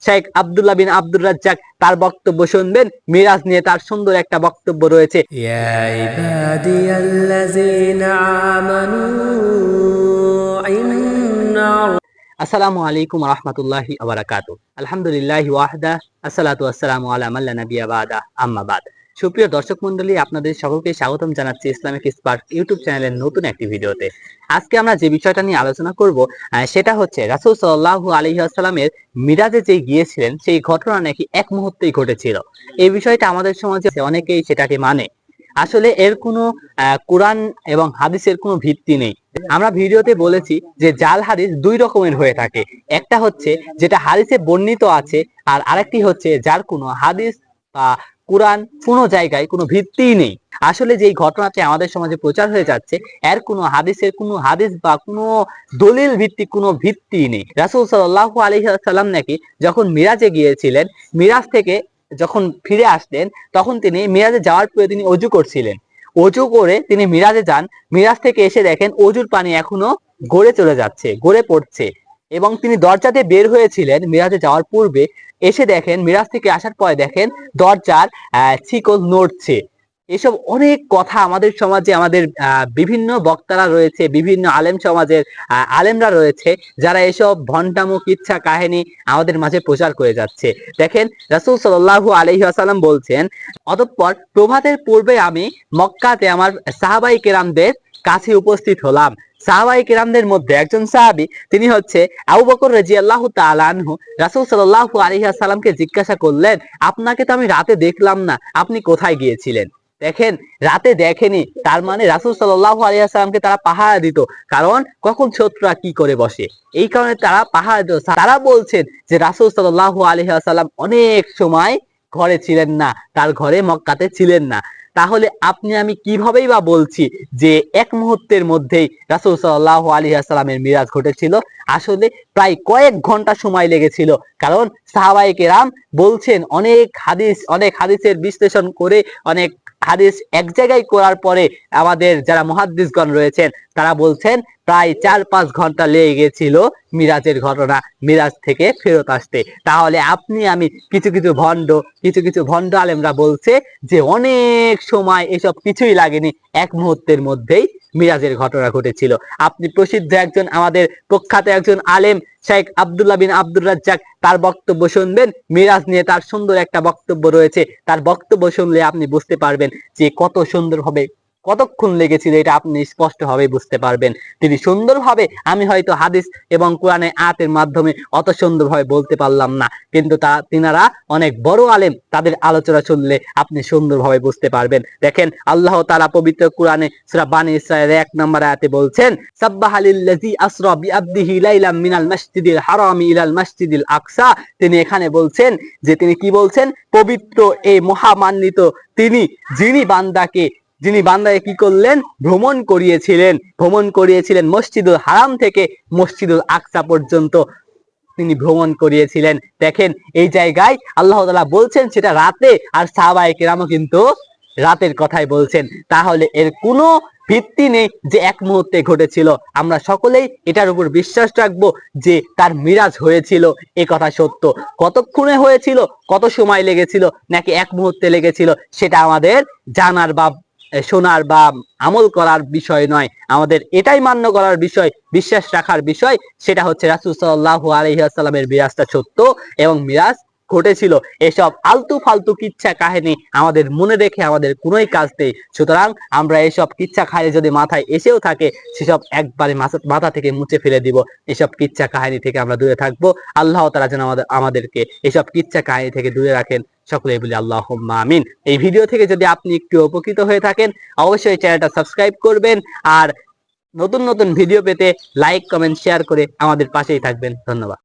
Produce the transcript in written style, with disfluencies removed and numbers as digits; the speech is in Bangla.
শেখ আব্দুল্লাহ বিন আব্দুর রাজ্জাক তার বক্তব্য শুনবেন। মিরাজ নিয়ে তার সুন্দর একটা বক্তব্য রয়েছে। ইয়া ইবাদিয়াল্লাযীনা আমানু ইন্না আসসালামু আলাইকুম ওয়া রাহমাতুল্লাহি ওয়া বারাকাতুহু। আলহামদুলিল্লাহি ওয়াহদা, আসসালাতু ওয়াসসালামু আলা মান লা নাবিয়্যা বা'দা, আম্মা বা'দ। সুপ্রিয় দর্শক মণ্ডলী, আপনাদের সকলকে স্বাগতম জানাচ্ছি ইসলামিক স্পার্ক ইউটিউব চ্যানেলের নতুন একটি ভিডিওতে। আজকে আমরা যে বিষয়টা নিয়ে আলোচনা করব সেটা হচ্ছে রাসূল সাল্লাল্লাহু আলাইহি ওয়াসাল্লামের মিরাজে যে গিয়েছিলেন সেই ঘটনা নাকি এক মুহূর্তেই ঘটেছিল। এই বিষয়টা আমাদের সমাজে অনেকেই সেটাকে মানে। আসলে এর কোনো কোরআন এবং হাদিসের কোনো ভিত্তি নেই। আমরা ভিডিওতে বলেছি যে জাল হাদিস দুই রকমের হয়ে থাকে। একটা হচ্ছে যেটা হাদিসে বর্ণিত আছে, আর আরেকটি হচ্ছে যার কোনো হাদিস বা কোরআন কোনো জায়গায় কোনো ভিত্তিই নেই। আসলে যেই ঘটনাটি আমাদের সমাজে প্রচার হয়ে যাচ্ছে এর কোনো হাদিসের কোনো হাদিস বা কোনো দলিল ভিত্তিক কোনো ভিত্তি নেই। রাসূল সাল্লাল্লাহু আলাইহি ওয়াসাল্লাম নাকি যখন মিরাজে গিয়েছিলেন, মিরাজ থেকে যখন ফিরে আসলেন তখন তিনি মিরাজে যাওয়ার পরে তিনি অজু করছিলেন। অজু করে তিনি মিরাজে যান। মিরাজ থেকে এসে দেখেন অজুর পানি এখনো গড়ে চলে যাচ্ছে, গড়ে পড়ছে, এবং তিনি দরজাতে বের হয়েছিলেন মিরাজে যাওয়ার পূর্বে। এসে দেখেন মিরাজ থেকে আসার পরে দেখেন দরজার শিকল নড়ছে। এসব অনেক কথা আমাদের সমাজে আমাদের বিভিন্ন বক্তারা রয়েছে, বিভিন্ন আলেম সমাজের আলেমরা রয়েছে যারা এসব ভণ্ডামো কিচ্ছা কাহিনী আমাদের মাঝে প্রচার করে যাচ্ছে। দেখেন রাসূল সাল্লাল্লাহু আলাইহি ওয়াসাল্লাম বলছেন, অতঃপর প্রভাতের পূর্বে আমি মক্কাতে আমার সাহাবাই কেরামদের কাছে উপস্থিত হলাম। সাহাবাই কেরামদের মধ্যে একজন সাহাবী, তিনি হচ্ছে আবু বকর রাদিয়াল্লাহু তাআলা আনহু, রাসূল সাল্লাল্লাহু আলাইহি ওয়াসাল্লামকে জিজ্ঞাসা করলেন, আপনাকে তো আমি রাতে দেখলাম না, আপনি কোথায় গিয়েছিলেন? দেখেন, রাতে দেখেনি, তার মানে রাসূল সাল্লাল্লাহু আলাইহি ওয়াসাল্লামকে তারা পাহারা দিত, কারণ কখন শত্রুরা কি করে বসে, এই কারণে তারা পাহারা দিত। তারা বলছেন যে রাসূল সাল্লাল্লাহু আলাইহি ওয়াসাল্লাম অনেক সময় ঘরে ছিলেন না, তার ঘরে মক্কাতে ছিলেন না। তাহলে আপনি আমি কিভাবেই বা বলছি যে এক মুহূর্তের মধ্যেই রাসূল সাল্লাল্লাহু আলাইহি ওয়াসাল্লামের মিরাজ ঘটেছিল? আসলে প্রায় কয়েক ঘন্টা সময় লেগেছিল, কারণ সাহাবায়ে কেরাম বলছেন অনেক হাদিসের বিশ্লেষণ করে, অনেক হাদিস এক জায়গায় করার পরে আমাদের যারা মুহাদ্দিসগণ রয়েছেন তারা বলছেন প্রায় 4-5 ঘন্টা লেগে গেছিল মিরাজের ঘটনা, মিরাজ থেকে ফেরত আসতে। তাহলে আপনি আমি কিছু ভণ্ড আলেমরা বলছে যে অনেক সময় এসব কিছুই লাগেনি, এক মুহূর্তের মধ্যেই মিরাজের ঘটনা ঘটেছিল। আপনি প্রসিদ্ধ একজন আমাদের প্রখ্যাত একজন আলেম শেখ আব্দুল্লাহ বিন আব্দুর রাজ্জাক তার বক্তব্য শুনবেন। মিরাজ নিয়ে তার সুন্দর একটা বক্তব্য রয়েছে। তার বক্তব্য শুনলে আপনি বুঝতে পারবেন যে কত সুন্দরভাবে, কতক্ষণ লেগেছিল, এটা আপনি স্পষ্টভাবে বুঝতে পারবেন। তিনি সুন্দরভাবে, আমি হয়তো হাদিস এবং কোরআনে আয়াতের মাধ্যমে অত সুন্দরভাবে বলতে পারলাম না, কিন্তু তিনারা অনেক বড় আলেম, তাদের আলোচনা শুনলে আপনি সুন্দরভাবে বুঝতে পারবেন। দেখেন আল্লাহ তাআলা পবিত্র কোরআনে সূরা বানী ইসরাঈল 1 নম্বর আয়াতে বলছেন, সাব্বাহালিল্লাযী আসরা বিআবদিহি লাইলাম মিনাল মাসজিদিল হারামি ইলাল মাসজিদিল আকসা। তিনি এখানে বলছেন যে, তিনি কি বলছেন? পবিত্র এই মহামান্বিত তিনি, যিনি বান্দাকে কি করলেন? ভ্রমণ করিয়েছিলেন মসজিদুল হারাম থেকে মসজিদুল আকসা পর্যন্ত তিনি ভ্রমণ করিয়েছিলেন। দেখেন এই জায়গায় আল্লাহ তাআলা বলছেন সেটা রাতে, আর সাহাবায়ে কেরামও কিন্তু রাতের কথাই বলছেন। তাহলে এর কোনো ভিত্তি নেই যে এক মুহূর্তে ঘটেছিল। আমরা সকলেই এটার উপর বিশ্বাস রাখবো যে তার মিরাজ হয়েছিল, এ কথা সত্য। কতক্ষণে হয়েছিল, কত সময় লেগেছিল, নাকি এক মুহূর্তে লেগেছিল, সেটা আমাদের জানার বা শোনার বা আমল করার বিষয় নয়। আমাদের এটাই মান্য করার বিষয়, বিশ্বাস রাখার বিষয়, সেটা হচ্ছে রাসূল সাল্লাল্লাহু আলাইহি ওয়াসাল্লামের মিরাজটা সত্য এবং মিরাজ ঘটেছিল। এসব আলতু ফালতু কিচ্ছা কাহিনী আমাদের মনে রেখে আমাদের কোনোই কাজ নেই। সুতরাং আমরা এসব কিচ্ছা কাহিনী যদি মাথায় এসেও থাকে, সেসব একবারে মাথা থেকে মুছে ফেলে দিব। এসব কিচ্ছা কাহিনী থেকে আমরা দূরে থাকবো। আল্লাহ তাআলা যেন আমাদেরকে এসব কিচ্ছা কাহিনী থেকে দূরে রাখেন। সকলে বলি আল্লাহুম্মা আমিন। এই ভিডিও থেকে যদি আপনি একটু উপকৃত হয়ে থাকেন, অবশ্যই চ্যানেলটা সাবস্ক্রাইব করবেন, আর নতুন নতুন ভিডিও পেতে লাইক, কমেন্ট, শেয়ার করে আমাদের পাশেই থাকবেন। ধন্যবাদ।